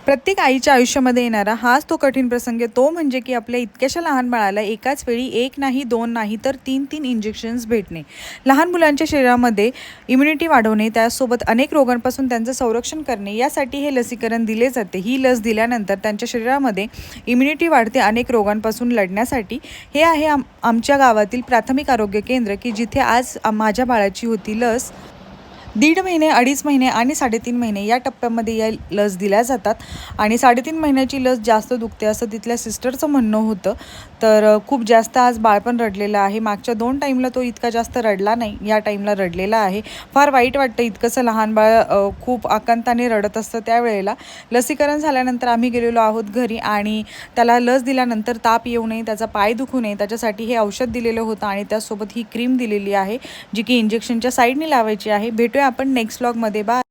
प्रत्येक आईच्या आयुष्यामध्ये येणारा हाच तो कठीण प्रसंग तो म्हणजे की आपल्या इतक्याशा लहान बाळाला एकाच वेळी एक नाही, दोन नाही तर तीन इंजेक्शन्स भेटणे. लहान मुलांच्या शरीरामध्ये इम्युनिटी वाढवणे, त्यासोबत अनेक रोगांपासून त्यांचं संरक्षण करणे, यासाठी हे लसीकरण दिले जाते. ही लस दिल्यानंतर त्यांच्या शरीरामध्ये इम्युनिटी वाढते अनेक रोगांपासून लढण्यासाठी. हे आहे आमच्या गावातील प्राथमिक आरोग्य केंद्र की जिथे आज माझ्या बाळाची होती लस. 1.5 महिने, 2.5 महिने आणि 3.5 महिने या टप्प्यामध्ये या लस दिल्या जातात. आणि 3.5 महिन्याची लस जास्त दुखते असं तिथल्या सिस्टरचं म्हणणं होतं. तर खूप जास्त आज बाळ पण रडलेलं आहे. मागच्या 2 टाईमला तो इतका जास्त रडला नाही, या टाईमला रडलेला आहे. फार वाईट वाटतं, इतकंसं लहान बाळ खूप आकांताने रडत असतं. त्यावेळेला लसीकरण झाल्यानंतर आम्ही गेलेलो आहोत घरी आणि त्याला लस दिल्यानंतर ताप येऊ नये, त्याचा पाय दुखू नये त्याच्यासाठी हे औषध दिलेलं होतं आणि त्यासोबत ही क्रीम दिलेली आहे जी की इंजेक्शनच्या साईडने लावायची आहे. भेटूया आपण नेक्स्ट व्लॉगमध्ये. बाय.